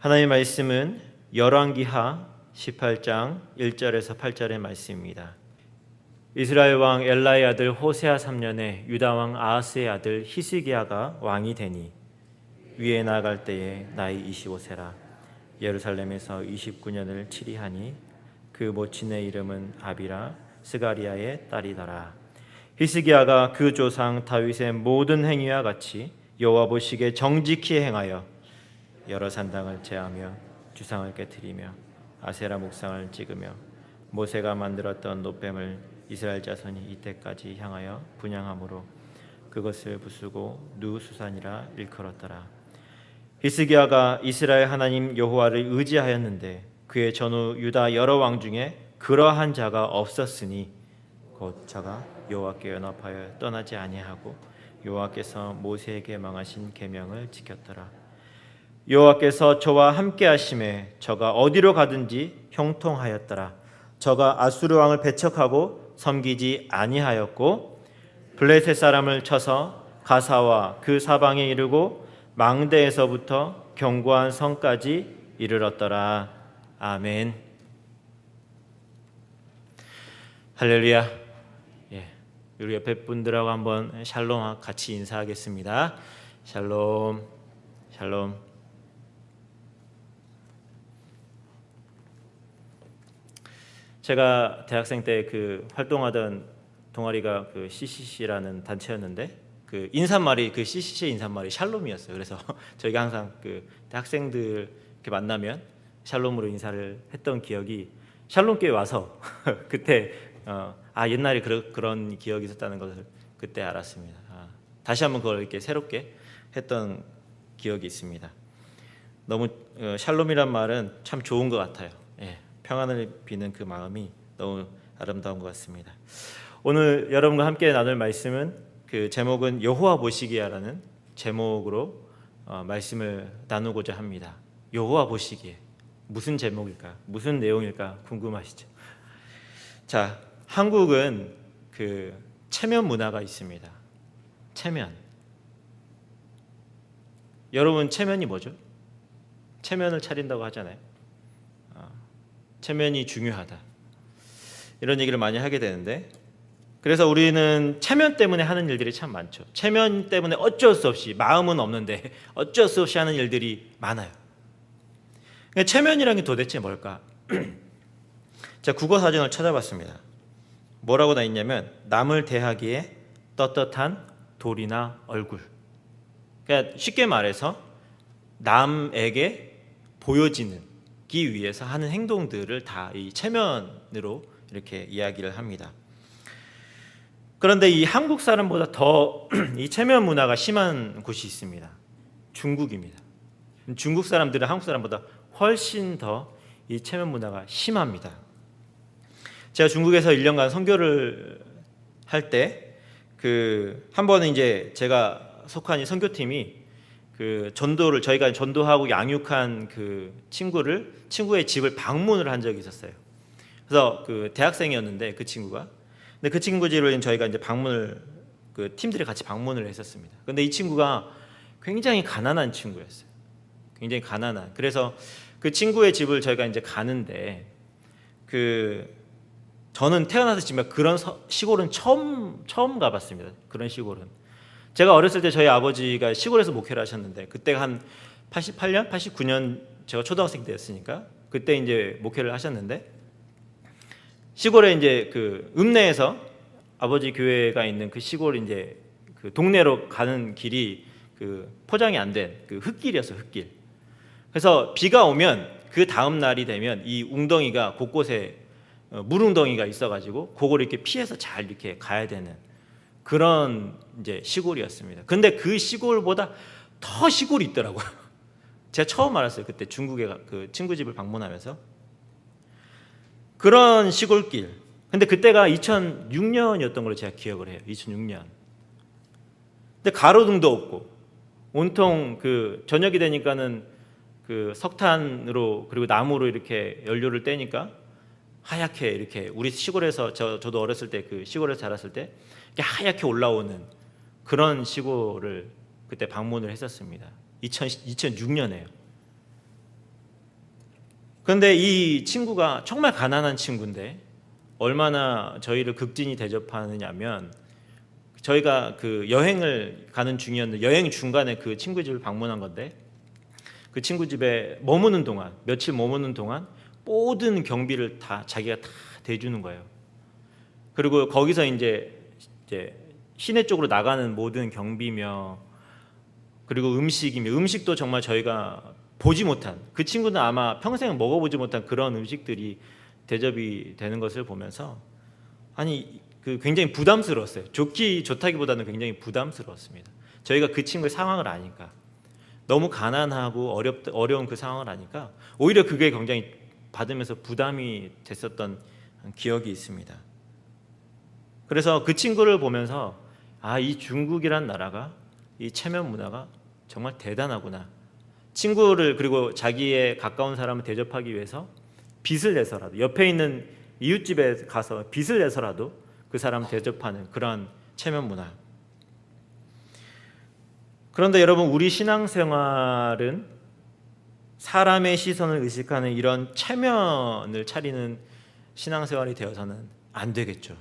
하나님의 말씀은 열왕기하 18장 1절에서 8절의 말씀입니다. 이스라엘 왕 엘라의 아들 호세아 3년에 유다 왕 아하스의 아들 히스기야가 왕이 되니 위에 나아갈 때에 나이 25세라. 예루살렘에서 29년을 치리하니 그 모친의 이름은 아비라 스가리아의 딸이더라. 히스기야가 그 조상 다윗의 모든 행위와 같이 여호와 보시기에 정직히 행하여 여러 산당을 제하며 주상을 깨뜨리며 아세라 목상을 찍으며 모세가 만들었던 놋뱀을 이스라엘 자손이 이때까지 향하여 분향함으로 그것을 부수고 누수산이라 일컬었더라. 히스기야가 이스라엘 하나님 여호와를 의지하였는데 그의 전후 유다 여러 왕 중에 그러한 자가 없었으니 곧 저가 여호와께 연합하여 떠나지 아니하고 여호와께서 모세에게 망하신 계명을 지켰더라. 여호와께서 저와 함께 하심에 저가 어디로 가든지 형통하였더라. 저가 아수르 왕을 배척하고 섬기지 아니하였고 블레셋 사람을 쳐서 가사와 그 사방에 이르고 망대에서부터 견고한 성까지 이르렀더라. 아멘. 할렐루야. 우리 옆에 분들하고 한번 샬롬 같이 인사하겠습니다. 샬롬, 샬롬. 제가 대학생 때 그 활동하던 동아리가 그 CCC라는 단체였는데 그 인사말이 그 CCC의 인사말이 샬롬이었어요. 그래서 저희가 항상 그 대학생들 이렇게 만나면 샬롬으로 인사를 했던 기억이 샬롬교회 와서 그때 옛날에 그런 기억이 있었다는 것을 그때 알았습니다. 다시 한번 그걸 이렇게 새롭게 했던 기억이 있습니다. 너무 샬롬이란 말은 참 좋은 것 같아요. 평안을 비는 그 마음이 너무 아름다운 것 같습니다. 오늘 여러분과 함께 나눌 말씀은 그 제목은 여호와 보시기야라는 제목으로 말씀을 나누고자 합니다. 여호와 보시기에 무슨 제목일까? 무슨 내용일까? 궁금하시죠? 자, 한국은 그 체면 문화가 있습니다. 체면. 여러분 체면이 뭐죠? 체면을 차린다고 하잖아요. 체면이 중요하다. 이런 얘기를 많이 하게 되는데 그래서 우리는 체면 때문에 하는 일들이 참 많죠. 체면 때문에 어쩔 수 없이 마음은 없는데 어쩔 수 없이 하는 일들이 많아요. 체면이란 게 도대체 뭘까? 제가 국어사전을 찾아봤습니다. 뭐라고 나 있냐면 남을 대하기에 떳떳한 돌이나 얼굴. 그러니까 쉽게 말해서 남에게 보여지기 위해서 하는 행동들을 다 이 체면으로 이렇게 이야기를 합니다. 그런데 이 한국 사람보다 더 이 체면 문화가 심한 곳이 있습니다. 중국입니다. 중국 사람들은 한국 사람보다 훨씬 더 이 체면 문화가 심합니다. 제가 중국에서 1년간 선교를 할 때 그 한 번은 이제 제가 속한 이 선교팀이 그 전도를 저희가 전도하고 양육한 그 친구의 집을 방문을 한 적이 있었어요. 그래서 그 대학생이었는데 그 친구가 근데 그 친구 집을 저희가 이제 방문을 그 팀들이 같이 방문을 했었습니다. 근데 이 친구가 굉장히 가난한 친구였어요. 굉장히 가난한. 그래서 그 친구의 집을 저희가 이제 가는데 그 저는 태어나서 지금 그런 시골은 처음 가봤습니다. 그런 시골은 제가 어렸을 때 저희 아버지가 시골에서 목회를 하셨는데 그때가 한 88년, 89년 제가 초등학생 때였으니까 그때 이제 목회를 하셨는데 시골에 이제 그 읍내에서 아버지 교회가 있는 그 시골 이제 그 동네로 가는 길이 그 포장이 안 된 그 흙길이었어요. 흙길. 그래서 비가 오면 그 다음 날이 되면 이 웅덩이가 곳곳에 물웅덩이가 있어가지고 그걸 이렇게 피해서 잘 이렇게 가야 되는 그런 이제 시골이었습니다. 근데 그 시골보다 더 시골이 있더라고요. 제가 처음 알았어요. 그때 중국에 그 친구 집을 방문하면서 그런 시골길. 근데 그때가 2006년이었던 걸로 제가 기억을 해요. 2006년. 근데 가로등도 없고 온통 그 저녁이 되니까는 그 석탄으로 그리고 나무로 이렇게 연료를 떼니까 하얗게 이렇게 우리 시골에서 저도 어렸을 때 그 시골에서 자랐을 때 이렇게 하얗게 올라오는 그런 시골을 그때 방문을 했었습니다. 2006년에요. 그런데 이 친구가 정말 가난한 친구인데 얼마나 저희를 극진히 대접하느냐면, 저희가 그 여행을 가는 중이었는데 여행 중간에 그 친구 집을 방문한 건데, 그 친구 집에 머무는 동안, 며칠 머무는 동안 모든 경비를 다 자기가 다 대주는 거예요. 그리고 거기서 이제 시내 쪽으로 나가는 모든 경비며, 그리고 음식도 정말 저희가 보지 못한, 그 친구는 아마 평생 먹어보지 못한 그런 음식들이 대접이 되는 것을 보면서, 아니 그 굉장히 부담스러웠어요. 좋다기보다는 굉장히 부담스러웠습니다. 저희가 그 친구의 상황을 아니까, 너무 가난하고 어려운 그 상황을 아니까 오히려 그게 굉장히 받으면서 부담이 됐었던 기억이 있습니다. 그래서 그 친구를 보면서 이 중국이란 나라가, 이 체면 문화가 정말 대단하구나. 친구를, 그리고 자기의 가까운 사람을 대접하기 위해서 빚을 내서라도, 옆에 있는 이웃집에 가서 빚을 내서라도 그 사람을 대접하는 그런 체면 문화. 그런데 여러분, 우리 신앙생활은 사람의 시선을 의식하는 이런 체면을 차리는 신앙생활이 되어서는 안 되겠죠.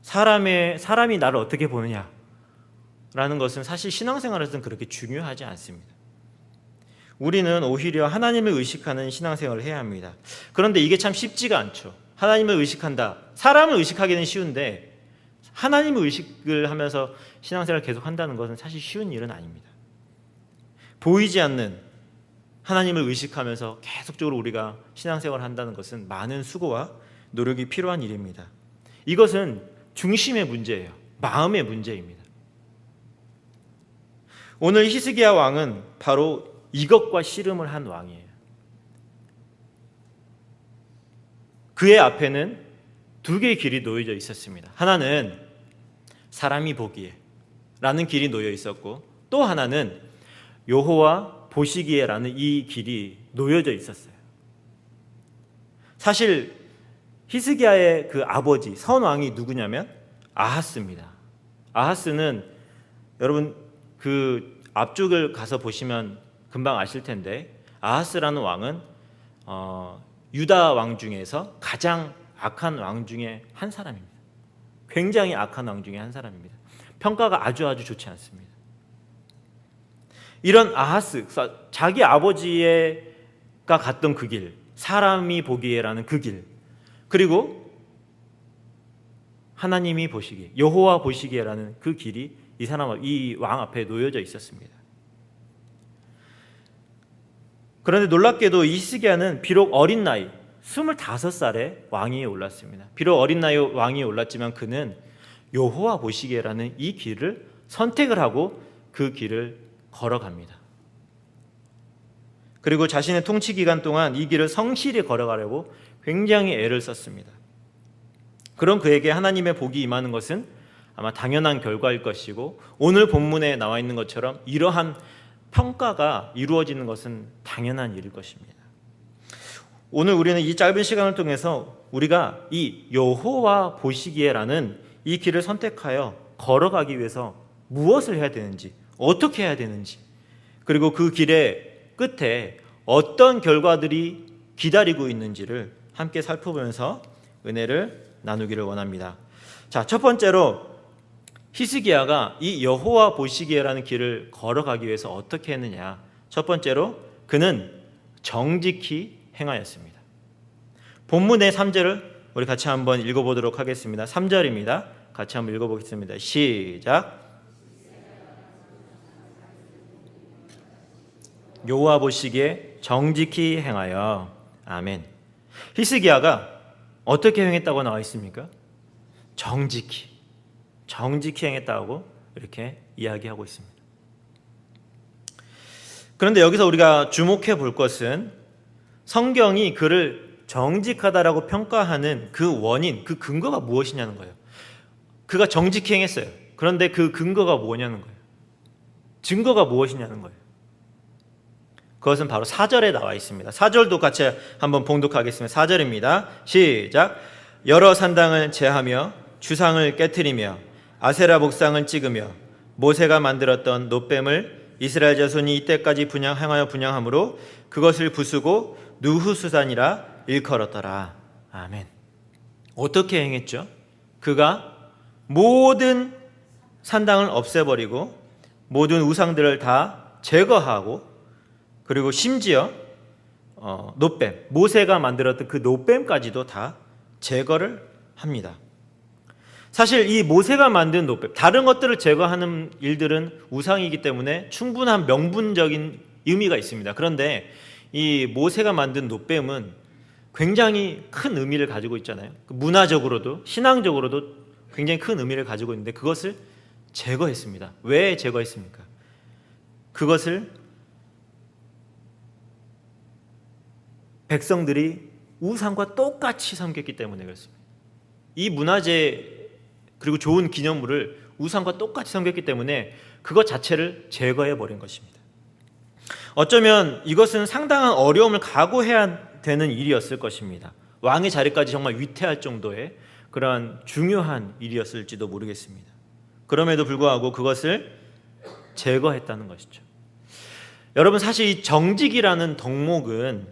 사람이 나를 어떻게 보느냐라는 것은 사실 신앙생활에서는 그렇게 중요하지 않습니다. 우리는 오히려 하나님을 의식하는 신앙생활을 해야 합니다. 그런데 이게 참 쉽지가 않죠. 하나님을 의식한다. 사람을 의식하기는 쉬운데 하나님을 의식을 하면서 신앙생활을 계속 한다는 것은 사실 쉬운 일은 아닙니다. 보이지 않는 하나님을 의식하면서 계속적으로 우리가 신앙생활을 한다는 것은 많은 수고와 노력이 필요한 일입니다. 이것은 중심의 문제예요. 마음의 문제입니다. 오늘 히스기야 왕은 바로 이것과 씨름을 한 왕이에요. 그의 앞에는 두 개의 길이 놓여져 있었습니다. 하나는 사람이 보기에 라는 길이 놓여 있었고, 또 하나는 여호와 보시기에 라는 이 길이 놓여져 있었어요. 사실 히스기야의 그 아버지 선왕이 누구냐면 아하스입니다. 아하스는 여러분 그 앞쪽을 가서 보시면 금방 아실 텐데, 아하스라는 왕은 유다 왕 중에서 가장 악한 왕 중에 한 사람입니다. 굉장히 악한 왕 중에 한 사람입니다. 평가가 아주 좋지 않습니다. 이런 아하스, 자기 아버지가 갔던 그 길, 사람이 보기에라는 그 길, 그리고 하나님이 보시기에, 여호와 보시기에라는 그 길이 이 왕 앞에 놓여져 있었습니다. 그런데 놀랍게도 히스기야는 비록 어린 나이 25살에 왕위에 올랐습니다. 비록 어린 나이 왕위에 올랐지만 그는 여호와 보시기에라는 이 길을 선택을 하고 그 길을 걸어갑니다. 그리고 자신의 통치 기간 동안 이 길을 성실히 걸어가려고 굉장히 애를 썼습니다. 그런 그에게 하나님의 복이 임하는 것은 아마 당연한 결과일 것이고, 오늘 본문에 나와 있는 것처럼 이러한 평가가 이루어지는 것은 당연한 일일 것입니다. 오늘 우리는 이 짧은 시간을 통해서 우리가 이 여호와 보시기에라는 이 길을 선택하여 걸어가기 위해서 무엇을 해야 되는지, 어떻게 해야 되는지, 그리고 그 길의 끝에 어떤 결과들이 기다리고 있는지를 함께 살펴보면서 은혜를 나누기를 원합니다. 자, 첫 번째로 히스기야가 이 여호와 보시기에라는 길을 걸어가기 위해서 어떻게 했느냐. 첫 번째로 그는 정직히 행하였습니다. 본문의 3절을 우리 같이 한번 읽어보도록 하겠습니다. 3절입니다. 같이 한번 읽어보겠습니다. 시작. 여호와 보시기에 정직히 행하여. 아멘. 히스기야가 어떻게 행했다고 나와 있습니까? 정직히 행했다고 이렇게 이야기하고 있습니다. 그런데 여기서 우리가 주목해 볼 것은 성경이 그를 정직하다라고 평가하는 그 원인, 그 근거가 무엇이냐는 거예요. 그가 정직히 행했어요. 그런데 그 근거가 뭐냐는 거예요. 증거가 무엇이냐는 거예요. 그것은 바로 4절에 나와 있습니다. 4절도 같이 한번 봉독하겠습니다. 4절입니다. 시작. 여러 산당을 제하며 주상을 깨트리며 아세라 목상을 찍으며 모세가 만들었던 놋뱀을 이스라엘 자손이 이때까지 행하여 분향함으로 그것을 부수고 누후수산이라 일컬었더라. 아멘. 어떻게 행했죠? 그가 모든 산당을 없애버리고 모든 우상들을 다 제거하고, 그리고 심지어 노뱀, 모세가 만들었던 그 노뱀까지도 다 제거를 합니다. 사실 이 모세가 만든 노뱀, 다른 것들을 제거하는 일들은 우상이기 때문에 충분한 명분적인 의미가 있습니다. 그런데 이 모세가 만든 노뱀은 굉장히 큰 의미를 가지고 있잖아요. 문화적으로도 신앙적으로도 굉장히 큰 의미를 가지고 있는데 그것을 제거했습니다. 왜 제거했습니까? 그것을 백성들이 우상과 똑같이 섬겼기 때문에 그렇습니다. 이 문화재 그리고 좋은 기념물을 우상과 똑같이 섬겼기 때문에 그것 자체를 제거해버린 것입니다. 어쩌면 이것은 상당한 어려움을 각오해야 되는 일이었을 것입니다. 왕의 자리까지 정말 위태할 정도의 그러한 중요한 일이었을지도 모르겠습니다. 그럼에도 불구하고 그것을 제거했다는 것이죠. 여러분, 사실 이 정직이라는 덕목은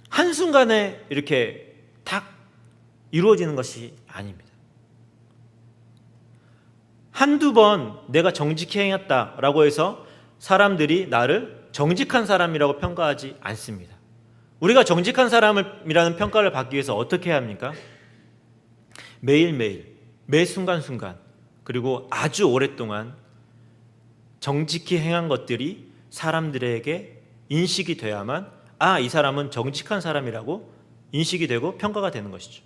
한순간에 이렇게 딱 이루어지는 것이 아닙니다. 한두 번 내가 정직히 행했다라고 해서 사람들이 나를 정직한 사람이라고 평가하지 않습니다. 우리가 정직한 사람이라는 평가를 받기 위해서 어떻게 해야 합니까? 매일매일, 매 순간순간, 그리고 아주 오랫동안 정직히 행한 것들이 사람들에게 인식이 돼야만 이 사람은 정직한 사람이라고 인식이 되고 평가가 되는 것이죠.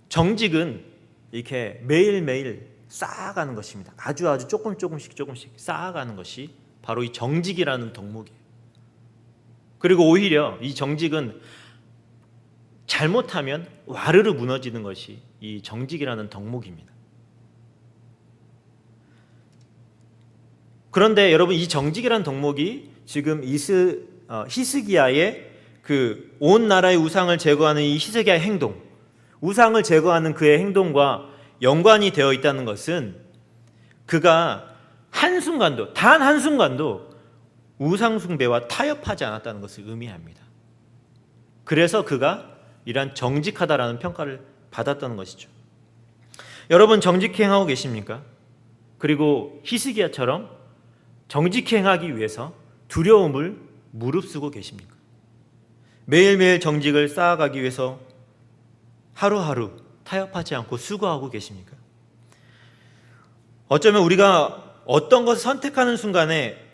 정직은 이렇게 매일매일 쌓아가는 것입니다. 아주 조금씩 쌓아가는 것이 바로 이 정직이라는 덕목이에요. 그리고 오히려 이 정직은 잘못하면 와르르 무너지는 것이 이 정직이라는 덕목입니다. 그런데 여러분, 이 정직이라는 덕목이 지금 히스기야의 그 온 나라의 우상을 제거하는 이 히스기야의 행동, 우상을 제거하는 그의 행동과 연관이 되어 있다는 것은 그가 한순간도, 단 한순간도 우상 숭배와 타협하지 않았다는 것을 의미합니다. 그래서 그가 이러한 정직하다라는 평가를 받았다는 것이죠. 여러분, 정직히 행하고 계십니까? 그리고 히스기야처럼 정직히 행하기 위해서 두려움을 무릅쓰고 계십니까? 매일매일 정직을 쌓아가기 위해서 하루하루 타협하지 않고 수고하고 계십니까? 어쩌면 우리가 어떤 것을 선택하는 순간에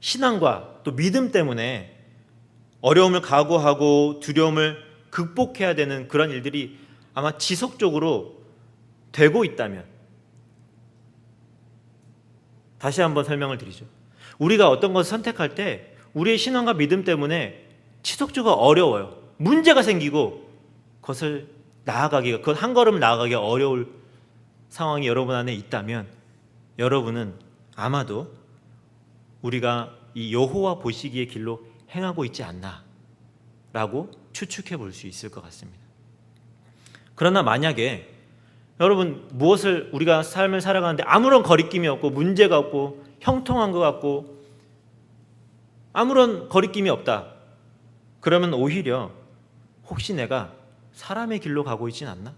신앙과 또 믿음 때문에 어려움을 각오하고 두려움을 극복해야 되는 그런 일들이 아마 지속적으로 되고 있다면, 다시 한번 설명을 드리죠. 우리가 어떤 것을 선택할 때 우리의 신앙과 믿음 때문에 지속적으로 어려워요. 문제가 생기고 그것을 나아가기가, 그것 한 걸음 나아가기가 어려울 상황이 여러분 안에 있다면 여러분은 아마도 우리가 이 여호와 보시기의 길로 행하고 있지 않나 라고 추측해 볼 수 있을 것 같습니다. 그러나 만약에 여러분, 무엇을 우리가 삶을 살아가는데 아무런 거리낌이 없고 문제가 없고 형통한 것 같고 아무런 거리낌이 없다, 그러면 오히려 혹시 내가 사람의 길로 가고 있진 않나?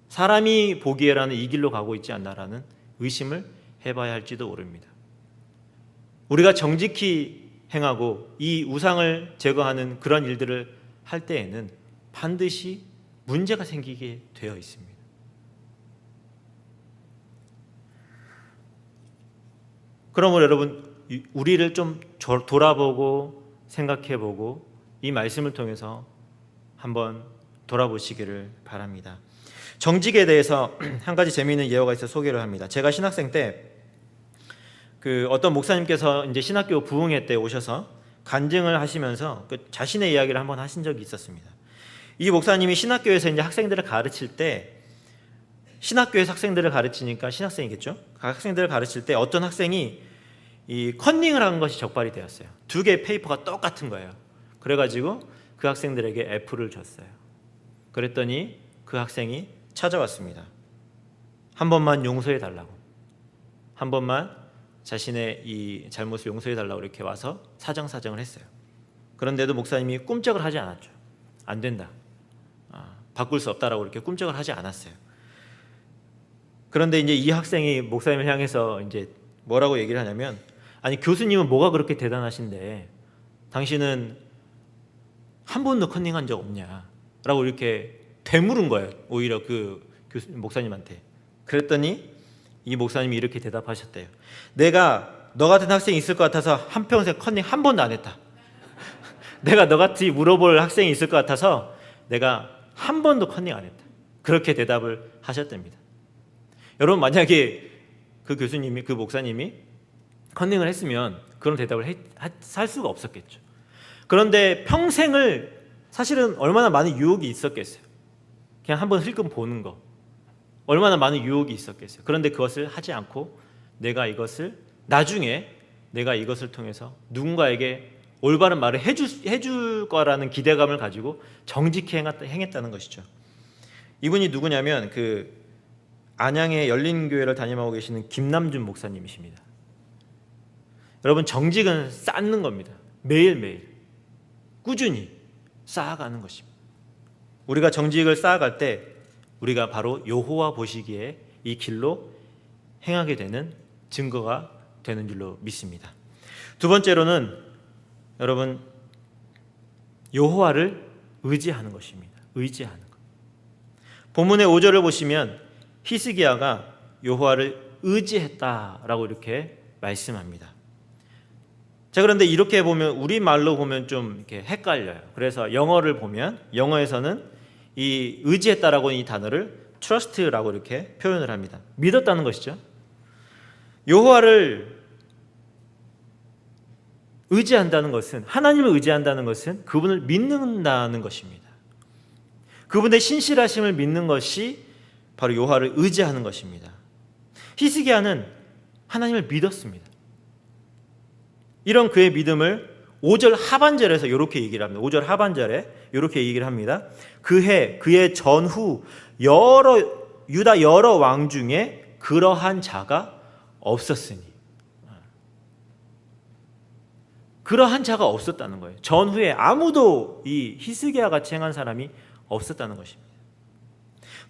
사람이 보기에라는 이 길로 가고 있지 않나라는 의심을 해봐야 할지도 모릅니다. 우리가 정직히 행하고 이 우상을 제거하는 그런 일들을 할 때에는 반드시 문제가 생기게 되어 있습니다. 그러므로 여러분, 우리를 좀 돌아보고 생각해보고 이 말씀을 통해서 한번 돌아보시기를 바랍니다. 정직에 대해서 한 가지 재미있는 예화가 있어 소개를 합니다. 제가 신학생 때 그 어떤 목사님께서 이제 신학교 부흥회 때 오셔서 간증을 하시면서 그 자신의 이야기를 한번 하신 적이 있었습니다. 이 목사님이 신학교에서 이제 학생들을 가르칠 때, 신학교에서 학생들을 가르치니까 신학생이겠죠. 학생들을 가르칠 때 어떤 학생이 이 컨닝을 한 것이 적발이 되었어요. 두 개의 페이퍼가 똑같은 거예요. 그래가지고 그 학생들에게 F를 줬어요. 그랬더니 그 학생이 찾아왔습니다. 한 번만 용서해 달라고, 한 번만 자신의 이 잘못을 용서해 달라고 이렇게 와서 사정사정을 했어요. 그런데도 목사님이 꿈쩍을 하지 않았죠. 안 된다, 바꿀 수 없다라고 이렇게 꿈쩍을 하지 않았어요. 그런데 이제 이 학생이 목사님을 향해서 이제 뭐라고 얘기를 하냐면, 아니 교수님은 뭐가 그렇게 대단하신데 당신은 한 번도 컨닝한 적 없냐라고 이렇게 되물은 거예요. 오히려 그 목사님한테. 그랬더니 이 목사님이 이렇게 대답하셨대요. 내가 너 같은 학생이 있을 것 같아서 한평생 컨닝 한 번도 안 했다. 내가 너같이 물어볼 학생이 있을 것 같아서 내가 한 번도 컨닝 안 했다. 그렇게 대답을 하셨답니다. 여러분, 만약에 그 교수님이, 그 목사님이 컨닝을 했으면 그런 대답을 할 수가 없었겠죠. 그런데 평생을 사실은 얼마나 많은 유혹이 있었겠어요. 그냥 한번 흘끔 보는 거, 얼마나 많은 유혹이 있었겠어요. 그런데 그것을 하지 않고 내가 이것을 나중에 내가 이것을 통해서 누군가에게 올바른 말을 해줄 거라는 기대감을 가지고 정직히 행했다는 것이죠. 이분이 누구냐면 그 안양의 열린교회를 담임하고 계시는 김남준 목사님이십니다. 여러분, 정직은 쌓는 겁니다. 매일매일 꾸준히 쌓아가는 것입니다. 우리가 정직을 쌓아갈 때 우리가 바로 여호와 보시기에 이 길로 행하게 되는 증거가 되는 줄로 믿습니다. 두 번째로는 여러분, 여호와를 의지하는 것입니다. 의지하는 것. 본문의 5절을 보시면 히스기야가 여호와를 의지했다라고 이렇게 말씀합니다. 자, 그런데 이렇게 보면 우리말로 보면 좀 이렇게 헷갈려요. 그래서 영어를 보면 영어에서는 이 의지했다라고 이 단어를 trust라고 이렇게 표현을 합니다. 믿었다는 것이죠. 여호와를 의지한다는 것은, 하나님을 의지한다는 것은 그분을 믿는다는 것입니다. 그분의 신실하심을 믿는 것이 바로 여호와를 의지하는 것입니다. 히스기야는 하나님을 믿었습니다. 이런 그의 믿음을 5절 하반절에서 이렇게 얘기를 합니다. 5절 하반절에 이렇게 얘기를 합니다. 그의 전후 유다 여러 왕 중에 그러한 자가 없었으니. 그러한 자가 없었다는 거예요. 전후에 아무도 이 히스기야 같이 행한 사람이 없었다는 것입니다.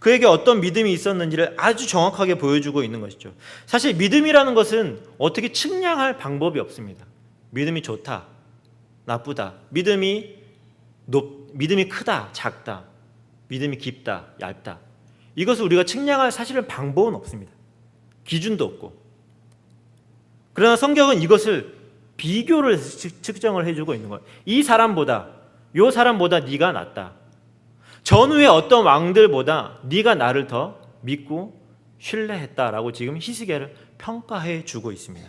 그에게 어떤 믿음이 있었는지를 아주 정확하게 보여주고 있는 것이죠. 사실 믿음이라는 것은 어떻게 측량할 방법이 없습니다. 믿음이 좋다, 나쁘다, 믿음이 크다, 작다, 믿음이 깊다, 얇다, 이것을 우리가 측량할 사실은 방법은 없습니다. 기준도 없고. 그러나 성경은 이것을 비교를 측정을 해주고 있는 거예요. 이 사람보다 네가 낫다. 전후의 어떤 왕들보다 네가 나를 더 믿고 신뢰했다라고 지금 히스기야를 평가해 주고 있습니다.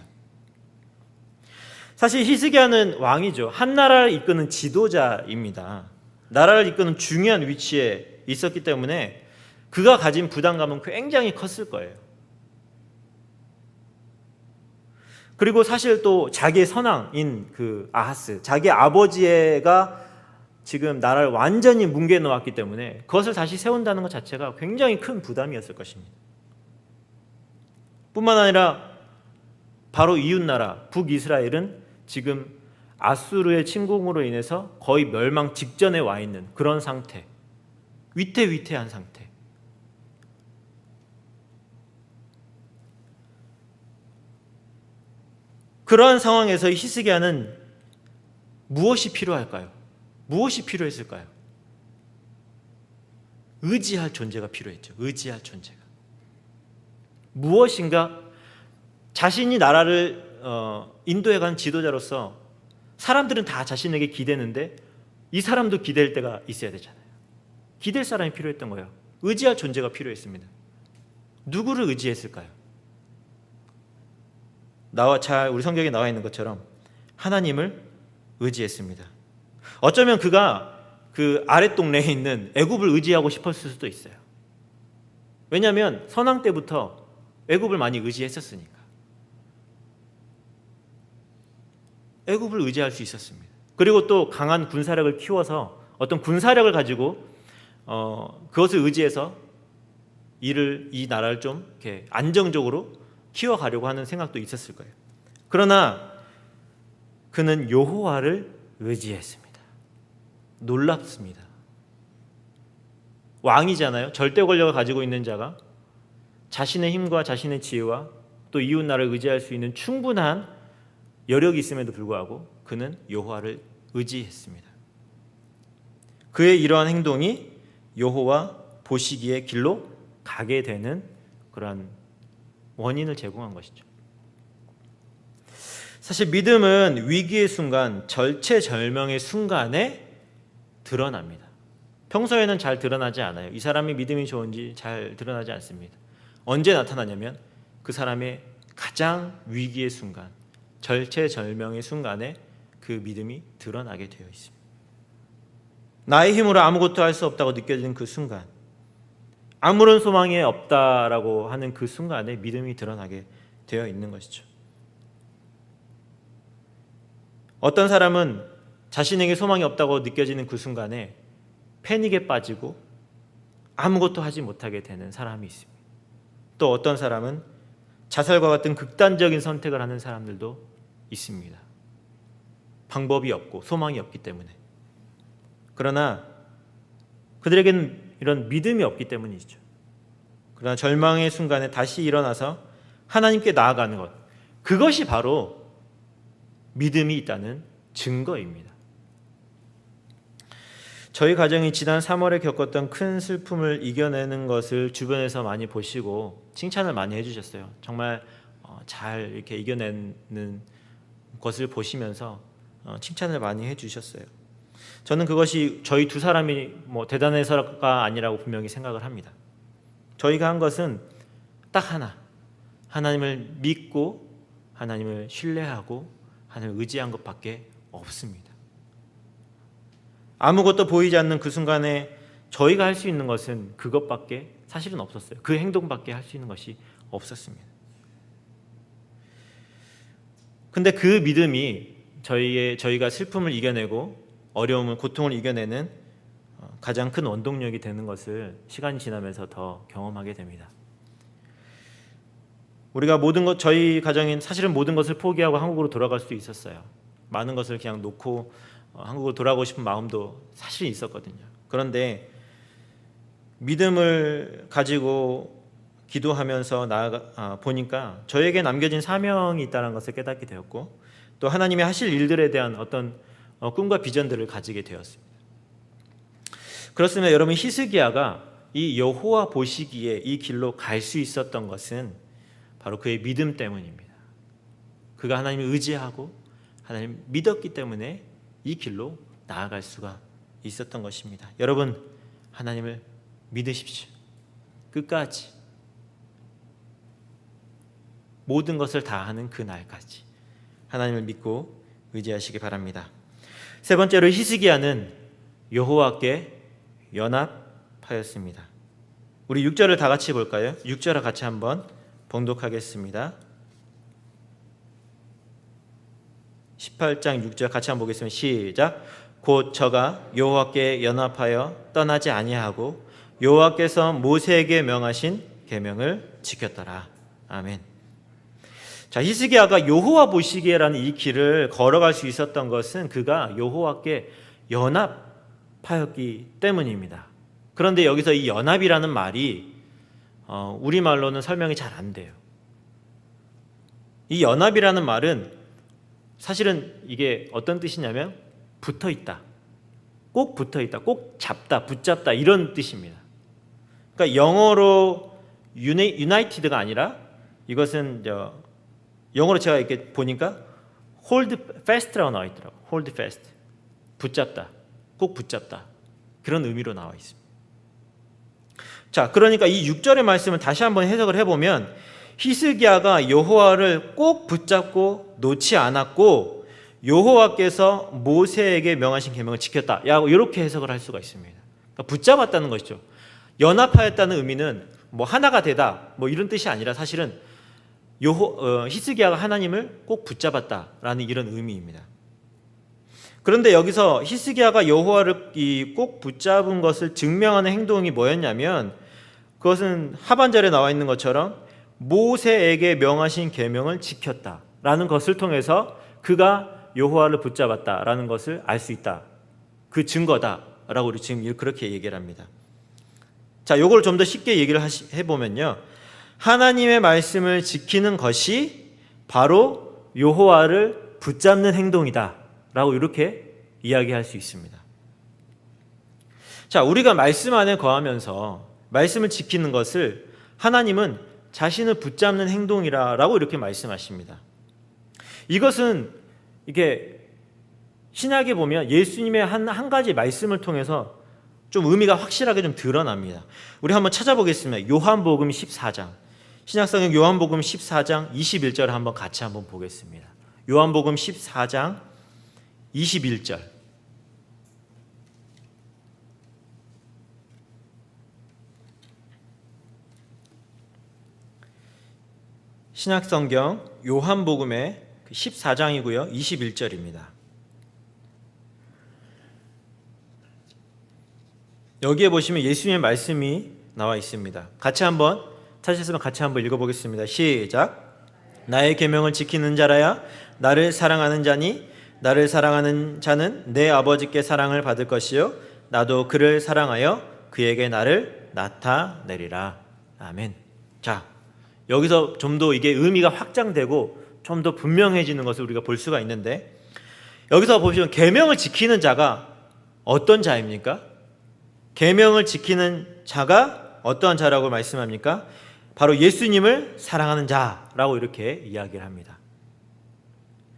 사실 히스기야는 왕이죠. 한 나라를 이끄는 지도자입니다. 나라를 이끄는 중요한 위치에 있었기 때문에 그가 가진 부담감은 굉장히 컸을 거예요. 그리고 사실 또 자기의 선왕인 그 아하스, 자기 아버지가 지금 나라를 완전히 뭉개 놓았기 때문에 그것을 다시 세운다는 것 자체가 굉장히 큰 부담이었을 것입니다. 뿐만 아니라 바로 이웃나라 북이스라엘은 지금 아수르의 침공으로 인해서 거의 멸망 직전에 와 있는 그런 상태, 위태위태한 상태. 그러한 상황에서 히스기야는 무엇이 필요할까요? 무엇이 필요했을까요? 의지할 존재가 필요했죠. 의지할 존재가. 무엇인가 자신이 나라를 인도해가는 지도자로서 사람들은 다 자신에게 기대는데 이 사람도 기댈 때가 있어야 되잖아요. 기댈 사람이 필요했던 거예요. 의지할 존재가 필요했습니다. 누구를 의지했을까요? 우리 성경에 나와 있는 것처럼 하나님을 의지했습니다. 어쩌면 그가 그 아랫동네에 있는 애굽을 의지하고 싶었을 수도 있어요. 왜냐하면 선왕 때부터 애굽을 많이 의지했었으니까. 애굽을 의지할 수 있었습니다. 그리고 또 강한 군사력을 키워서 어떤 군사력을 가지고 그것을 의지해서 이 나라를 좀 이렇게 안정적으로 키워가려고 하는 생각도 있었을 거예요. 그러나 그는 여호와를 의지했습니다. 놀랍습니다. 왕이잖아요. 절대 권력을 가지고 있는 자가 자신의 힘과 자신의 지혜와 또 이웃 나라를 의지할 수 있는 충분한 여력이 있음에도 불구하고 그는 여호와를 의지했습니다. 그의 이러한 행동이 여호와 보시기에 길로 가게 되는 그러한 원인을 제공한 것이죠. 사실 믿음은 위기의 순간, 절체절명의 순간에 드러납니다. 평소에는 잘 드러나지 않아요. 이 사람이 믿음이 좋은지 잘 드러나지 않습니다. 언제 나타나냐면 그 사람의 가장 위기의 순간, 절체절명의 순간에 그 믿음이 드러나게 되어 있습니다. 나의 힘으로 아무것도 할 수 없다고 느껴지는 그 순간, 아무런 소망이 없다라고 하는 그 순간에 믿음이 드러나게 되어 있는 것이죠. 어떤 사람은 자신에게 소망이 없다고 느껴지는 그 순간에 패닉에 빠지고 아무것도 하지 못하게 되는 사람이 있습니다. 또 어떤 사람은 자살과 같은 극단적인 선택을 하는 사람들도 있습니다. 방법이 없고 소망이 없기 때문에. 그러나 그들에게는 이런 믿음이 없기 때문이죠. 그러나 절망의 순간에 다시 일어나서 하나님께 나아가는 것, 그것이 바로 믿음이 있다는 증거입니다. 저희 가정이 지난 3월에 겪었던 큰 슬픔을 이겨내는 것을 주변에서 많이 보시고 칭찬을 많이 해주셨어요. 정말 잘 이렇게 이겨내는 것을 보시면서 칭찬을 많이 해주셨어요. 저는 그것이 저희 두 사람이 대단해서가 아니라고 분명히 생각을 합니다. 저희가 한 것은 딱 하나, 하나님을 믿고 하나님을 신뢰하고 하나님을 의지한 것밖에 없습니다. 아무것도 보이지 않는 그 순간에 저희가 할 수 있는 것은 그것밖에 사실은 없었어요. 그 행동밖에 할 수 있는 것이 없었습니다. 근데 그 믿음이 저희가 슬픔을 이겨내고 어려움을, 고통을 이겨내는 가장 큰 원동력이 되는 것을 시간이 지나면서 더 경험하게 됩니다. 우리가 저희 가정인 사실은 모든 것을 포기하고 한국으로 돌아갈 수도 있었어요. 많은 것을 그냥 놓고 한국으로 돌아가고 싶은 마음도 사실은 있었거든요. 그런데 믿음을 가지고 기도하면서 보니까 저에게 남겨진 사명이 있다는 것을 깨닫게 되었고, 또 하나님이 하실 일들에 대한 어떤 꿈과 비전들을 가지게 되었습니다. 그렇습니다. 여러분, 히스기야가 이 여호와 보시기에 이 길로 갈 수 있었던 것은 바로 그의 믿음 때문입니다. 그가 하나님을 의지하고 하나님을 믿었기 때문에 이 길로 나아갈 수가 있었던 것입니다. 여러분, 하나님을 믿으십시오. 끝까지 모든 것을 다하는 그 날까지 하나님을 믿고 의지하시기 바랍니다. 세 번째로 히스기야는 여호와께 연합하였습니다. 우리 6절을 다 같이 볼까요? 6절을 같이 한번 봉독하겠습니다. 18장 6절 같이 한번 보겠습니다. 시작. 곧 저가 여호와께 연합하여 떠나지 아니하고 여호와께서 모세에게 명하신 계명을 지켰더라. 아멘. 자, 히스기야가 여호와 보시기에라는 이 길을 걸어갈 수 있었던 것은 그가 여호와께 연합하였기 때문입니다. 그런데 여기서 이 연합이라는 말이 우리말로는 설명이 잘 안 돼요. 이 연합이라는 말은 사실은 이게 어떤 뜻이냐면 붙어 있다, 꼭 붙어 있다, 꼭 잡다, 붙잡다 이런 뜻입니다. 그러니까 영어로 united가 아니라 이것은 영어로 제가 이렇게 보니까 hold fast라고 나와 있더라고요. hold fast, 붙잡다, 꼭 붙잡다, 그런 의미로 나와 있습니다. 자, 그러니까 이 6절의 말씀을 다시 한번 해석을 해보면 히스기야가 여호와를 꼭 붙잡고 놓지 않았고 여호와께서 모세에게 명하신 계명을 지켰다, 이렇게 해석을 할 수가 있습니다. 그러니까 붙잡았다는 것이죠. 연합하였다는 의미는 하나가 되다 이런 뜻이 아니라 사실은 히스기야가 하나님을 꼭 붙잡았다라는 이런 의미입니다. 그런데 여기서 히스기야가 여호와를 꼭 붙잡은 것을 증명하는 행동이 뭐였냐면 그것은 하반절에 나와 있는 것처럼 모세에게 명하신 계명을 지켰다라는 라는 것을 통해서 그가 여호와를 붙잡았다라는 것을 알 수 있다. 그 증거다라고 우리 지금 그렇게 얘기를 합니다. 자, 요걸 좀 더 쉽게 얘기를 해보면요, 하나님의 말씀을 지키는 것이 바로 여호와를 붙잡는 행동이다라고 이렇게 이야기할 수 있습니다. 자, 우리가 말씀 안에 거하면서 말씀을 지키는 것을 하나님은 자신을 붙잡는 행동이라고 이렇게 말씀하십니다. 이것은 이게 신약에 보면 예수님의 한 가지 말씀을 통해서 좀 의미가 확실하게 좀 드러납니다. 우리 한번 찾아보겠습니다. 요한복음 14장. 신약성경 요한복음 14장 21절 한번 같이 한번 보겠습니다. 요한복음 14장 21절. 신약성경 요한복음의 14장이고요. 21절입니다. 여기에 보시면 예수님의 말씀이 나와 있습니다. 같이 한번 찾으셨으면 같이 한번 읽어보겠습니다. 시작. 나의 계명을 지키는 자라야 나를 사랑하는 자니 나를 사랑하는 자는 내 아버지께 사랑을 받을 것이요 나도 그를 사랑하여 그에게 나를 나타내리라. 아멘. 자, 여기서 좀 더 이게 의미가 확장되고 좀 더 분명해지는 것을 우리가 볼 수가 있는데, 여기서 보시면 계명을 지키는 자가 어떤 자입니까? 계명을 지키는 자가 어떠한 자라고 말씀합니까? 바로 예수님을 사랑하는 자라고 이렇게 이야기를 합니다.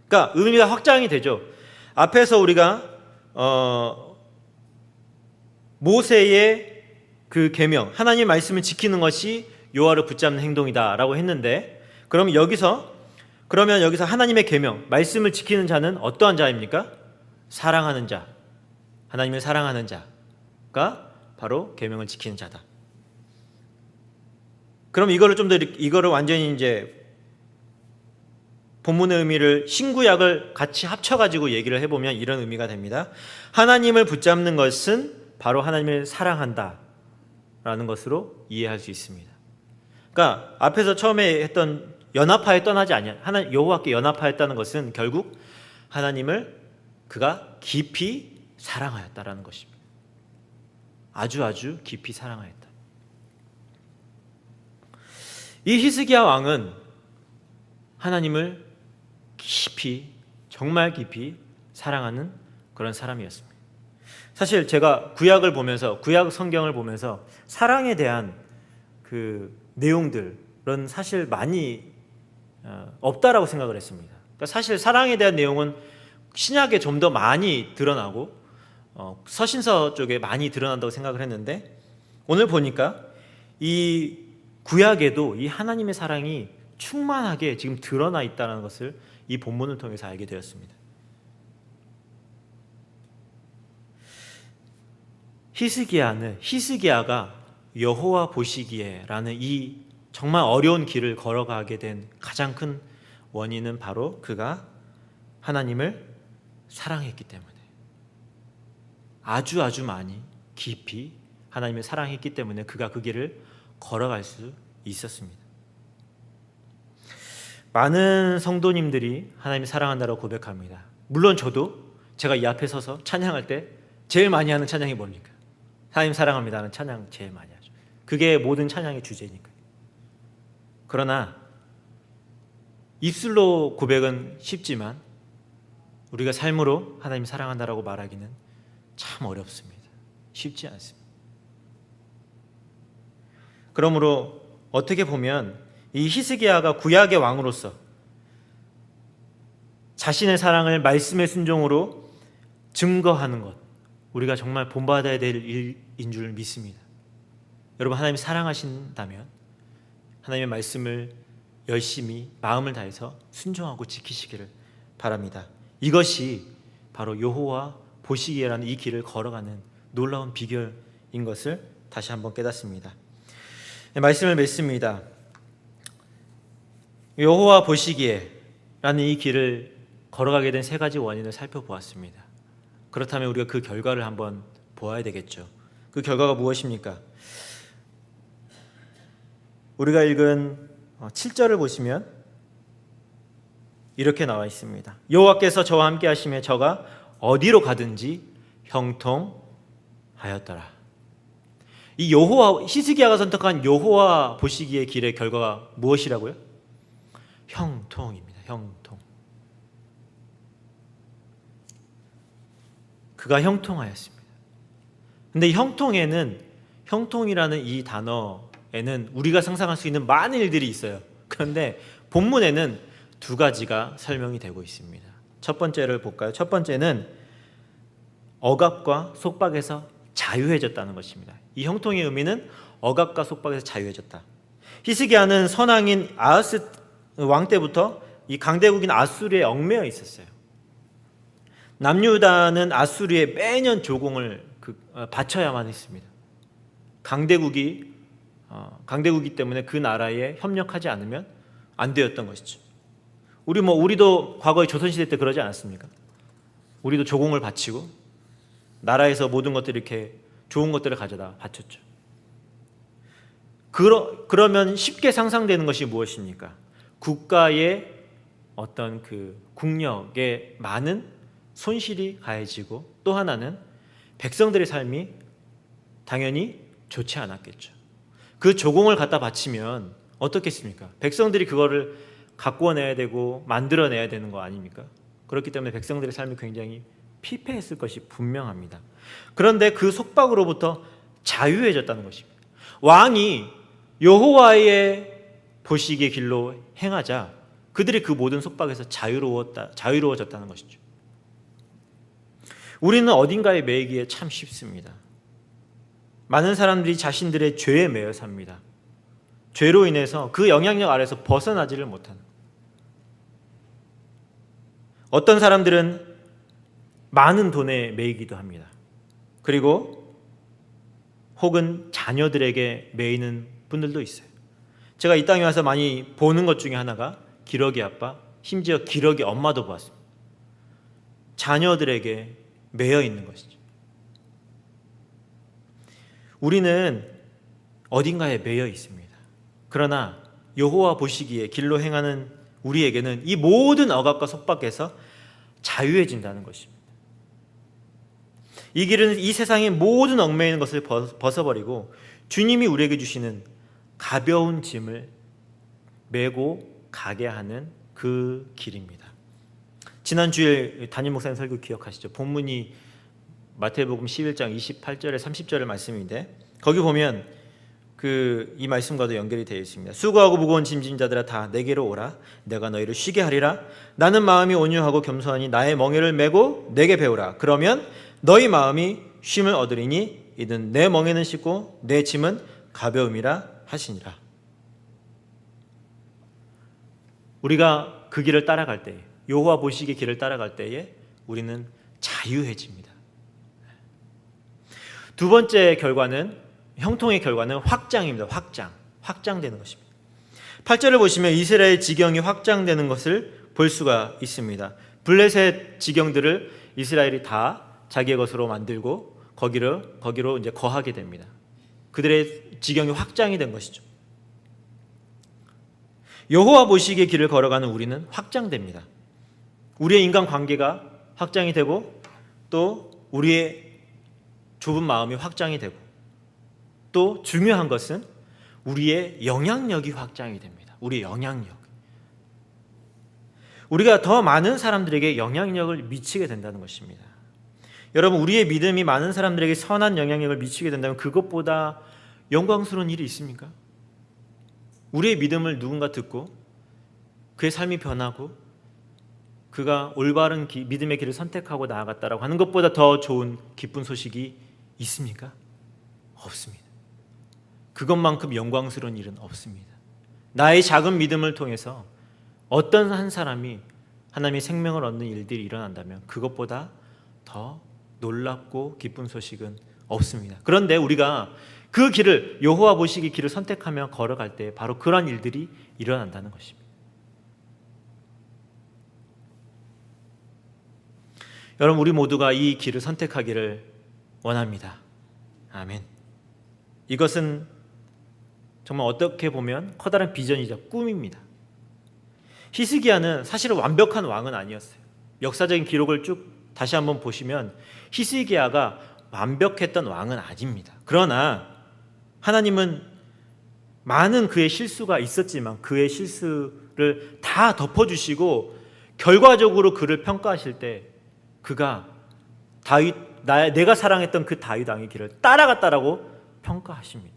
그러니까 의미가 확장이 되죠. 앞에서 우리가 모세의 그 계명, 하나님의 말씀을 지키는 것이 여호와를 붙잡는 행동이다라고 했는데, 그러면 여기서 하나님의 계명, 말씀을 지키는 자는 어떠한 자입니까? 사랑하는 자, 하나님을 사랑하는 자가 바로 계명을 지키는 자다. 그럼 이거를 완전히 이제 본문의 의미를 신구약을 같이 합쳐가지고 얘기를 해보면 이런 의미가 됩니다. 하나님을 붙잡는 것은 바로 하나님을 사랑한다 라는 것으로 이해할 수 있습니다. 그러니까 앞에서 처음에 했던 연합하여 떠나지 아니하, 여호와께 연합하였다는 것은 결국 하나님을 그가 깊이 사랑하였다라는 것입니다. 아주 깊이 사랑하였다. 이 히스기야 왕은 하나님을 깊이, 정말 깊이 사랑하는 그런 사람이었습니다. 사실 제가 구약 성경을 보면서 사랑에 대한 그 내용들은 사실 많이 없다라고 생각을 했습니다. 그러니까 사실 사랑에 대한 내용은 신약에 좀 더 많이 드러나고 서신서 쪽에 많이 드러난다고 생각을 했는데, 오늘 보니까 이 구약에도 이 하나님의 사랑이 충만하게 지금 드러나 있다는 것을 이 본문을 통해서 알게 되었습니다. 히스기야가 여호와 보시기에라는 이 정말 어려운 길을 걸어가게 된 가장 큰 원인은 바로 그가 하나님을 사랑했기 때문에, 아주 많이 깊이 하나님을 사랑했기 때문에 그가 그 길을 걸어갈 수 있었습니다. 많은 성도님들이 하나님을 사랑한다고 고백합니다. 물론 저도 제가 이 앞에 서서 찬양할 때 제일 많이 하는 찬양이 뭡니까? 하나님 사랑합니다는 찬양 제일 많이 하죠. 그게 모든 찬양의 주제니까요. 그러나 입술로 고백은 쉽지만 우리가 삶으로 하나님 사랑한다라고 말하기는 참 어렵습니다. 쉽지 않습니다. 그러므로 어떻게 보면 이 히스기야가 구약의 왕으로서 자신의 사랑을 말씀의 순종으로 증거하는 것, 우리가 정말 본받아야 될 일인 줄 믿습니다. 여러분, 하나님이 사랑하신다면 하나님의 말씀을 열심히 마음을 다해서 순종하고 지키시기를 바랍니다. 이것이 바로 여호와 보시기에라는 이 길을 걸어가는 놀라운 비결인 것을 다시 한번 깨닫습니다. 말씀을 맺습니다. 여호와 보시기에라는 이 길을 걸어가게 된 세 가지 원인을 살펴보았습니다. 그렇다면 우리가 그 결과를 한번 보아야 되겠죠. 그 결과가 무엇입니까? 우리가 읽은 7절을 보시면 이렇게 나와 있습니다. 여호와께서 저와 함께 하심에 저가 어디로 가든지 형통하였더라. 이 히스기야가 선택한 여호와 보시기의 길의 결과가 무엇이라고요? 형통입니다. 형통. 그가 형통하였습니다. 근데 이 형통이라는 이 단어에는 우리가 상상할 수 있는 많은 일들이 있어요. 그런데 본문에는 두 가지가 설명이 되고 있습니다. 첫 번째를 볼까요? 첫 번째는 억압과 속박에서 자유해졌다는 것입니다. 이 형통의 의미는 억압과 속박에서 자유해졌다. 히스기야는 선왕인 아하스 왕 때부터 이 강대국인 아수르에 얽매여 있었어요. 남유다는 아수르에 매년 조공을 바쳐야만 했습니다. 강대국이기 때문에 그 나라에 협력하지 않으면 안 되었던 것이죠. 우리도 과거에 조선시대 때 그러지 않았습니까? 우리도 조공을 바치고 나라에서 모든 것들을 이렇게 좋은 것들을 가져다 바쳤죠. 그러면 쉽게 상상되는 것이 무엇입니까? 국가의 어떤 그 국력에 많은 손실이 가해지고 또 하나는 백성들의 삶이 당연히 좋지 않았겠죠. 그 조공을 갖다 바치면 어떻겠습니까? 백성들이 그거를 가꾸어내야 되고 만들어내야 되는 거 아닙니까? 그렇기 때문에 백성들의 삶이 굉장히 피폐했을 것이 분명합니다. 그런데 그 속박으로부터 자유해졌다는 것입니다. 왕이 여호와의 보시기의 길로 행하자 그들이 그 모든 속박에서 자유로워졌다는 것이죠. 우리는 어딘가에 매이기에 참 쉽습니다. 많은 사람들이 자신들의 죄에 매여 삽니다. 죄로 인해서 그 영향력 아래서 벗어나지를 못하는. 어떤 사람들은 많은 돈에 매이기도 합니다. 그리고 혹은 자녀들에게 매이는 분들도 있어요. 제가 이 땅에 와서 많이 보는 것 중에 하나가 기러기 아빠, 심지어 기러기 엄마도 보았습니다. 자녀들에게 매여 있는 것이죠. 우리는 어딘가에 매여 있습니다. 그러나 여호와 보시기에 길로 행하는 우리에게는 이 모든 억압과 속박에서 자유해진다는 것입니다. 이 길은 이 세상의 모든 얽매이는 것을 벗어버리고 주님이 우리에게 주시는 가벼운 짐을 메고 가게 하는 그 길입니다. 지난 주일 담임 목사님 설교 기억하시죠? 본문이 마태복음 11장 28절에 30절의 말씀인데 거기 보면 이 말씀과도 연결이 되어 있습니다. 수고하고 무거운 짐진 자들아 다 내게로 오라. 내가 너희를 쉬게 하리라. 나는 마음이 온유하고 겸손하니 나의 멍에를 메고 내게 배우라. 그러면 너희 마음이 쉼을 얻으리니 이는 내 멍에는 쉽고 내 짐은 가벼움이라 하시니라. 우리가 그 길을 따라갈 때에 여호와 보시기의 길을 따라갈 때에 우리는 자유해집니다. 두 번째 결과는 형통의 결과는 확장입니다. 확장되는 것입니다. 8절을 보시면 이스라엘 지경이 확장되는 것을 볼 수가 있습니다. 블레셋 지경들을 이스라엘이 다 자기의 것으로 만들고 거기로 이제 거하게 됩니다. 그들의 지경이 확장이 된 것이죠. 여호와 보시기의 길을 걸어가는 우리는 확장됩니다. 우리의 인간관계가 확장이 되고 또 우리의 좁은 마음이 확장이 되고 또 중요한 것은 우리의 영향력이 확장이 됩니다. 우리의 영향력. 우리가 더 많은 사람들에게 영향력을 미치게 된다는 것입니다. 여러분, 우리의 믿음이 많은 사람들에게 선한 영향력을 미치게 된다면 그것보다 영광스러운 일이 있습니까? 우리의 믿음을 누군가 듣고 그의 삶이 변하고 그가 올바른 믿음의 길을 선택하고 나아갔다라고 하는 것보다 더 좋은 기쁜 소식이 있습니까? 없습니다. 그것만큼 영광스러운 일은 없습니다. 나의 작은 믿음을 통해서 어떤 한 사람이 하나님의 생명을 얻는 일들이 일어난다면 그것보다 더 놀랍고 기쁜 소식은 없습니다. 그런데 우리가 그 길을 여호와 보시기 길을 선택하며 걸어갈 때 바로 그러한 일들이 일어난다는 것입니다. 여러분, 우리 모두가 이 길을 선택하기를 원합니다. 아멘. 이것은 정말 어떻게 보면 커다란 비전이자 꿈입니다. 히스기야는 사실은 완벽한 왕은 아니었어요. 역사적인 기록을 쭉 다시 한번 보시면 히스기야가 완벽했던 왕은 아닙니다. 그러나 하나님은 많은 그의 실수가 있었지만 그의 실수를 다 덮어주시고 결과적으로 그를 평가하실 때 그가 내가 사랑했던 그 다윗 왕의 길을 따라갔다라고 평가하십니다.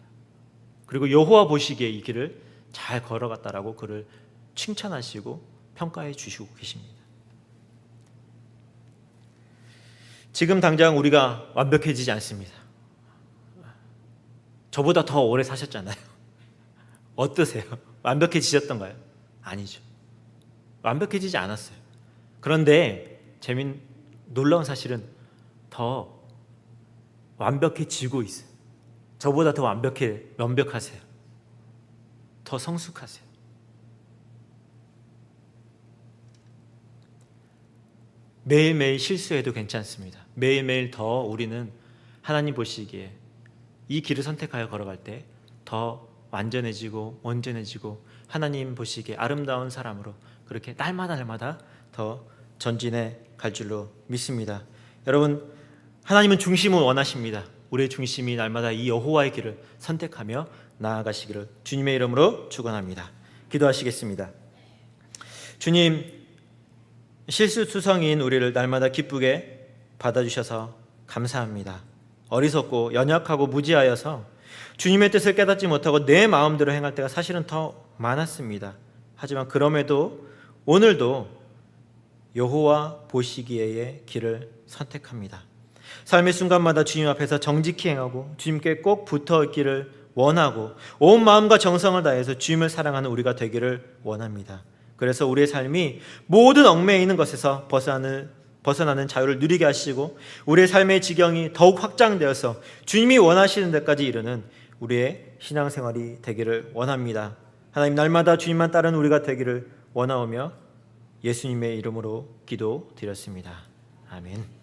그리고 여호와 보시기에 이 길을 잘 걸어갔다라고 그를 칭찬하시고 평가해 주시고 계십니다. 지금 당장 우리가 완벽해지지 않습니다. 저보다 더 오래 사셨잖아요. 어떠세요? 완벽해지셨던가요? 아니죠. 완벽해지지 않았어요. 그런데 놀라운 사실은 더 완벽해지고 있어요. 저보다 더 완벽하세요. 더 성숙하세요. 매일매일 실수해도 괜찮습니다. 매일매일 더 우리는 하나님 보시기에 이 길을 선택하여 걸어갈 때 더 완전해지고 온전해지고 하나님 보시기에 아름다운 사람으로 그렇게 날마다 더 전진해 갈 줄로 믿습니다. 여러분, 하나님은 중심을 원하십니다. 우리의 중심이 날마다 이 여호와의 길을 선택하며 나아가시기를 주님의 이름으로 축원합니다. 기도하시겠습니다. 주님, 실수투성이인 우리를 날마다 기쁘게 받아주셔서 감사합니다. 어리석고 연약하고 무지하여서 주님의 뜻을 깨닫지 못하고 내 마음대로 행할 때가 사실은 더 많았습니다. 하지만 그럼에도 오늘도 여호와 보시기에의 길을 선택합니다. 삶의 순간마다 주님 앞에서 정직히 행하고 주님께 꼭 붙어 있기를 원하고 온 마음과 정성을 다해서 주님을 사랑하는 우리가 되기를 원합니다. 그래서 우리의 삶이 모든 얽매여 있는 것에서 벗어나는 자유를 누리게 하시고 우리의 삶의 지경이 더욱 확장되어서 주님이 원하시는 데까지 이르는 우리의 신앙생활이 되기를 원합니다. 하나님, 날마다 주님만 따르는 우리가 되기를 원하오며 예수님의 이름으로 기도드렸습니다. 아멘.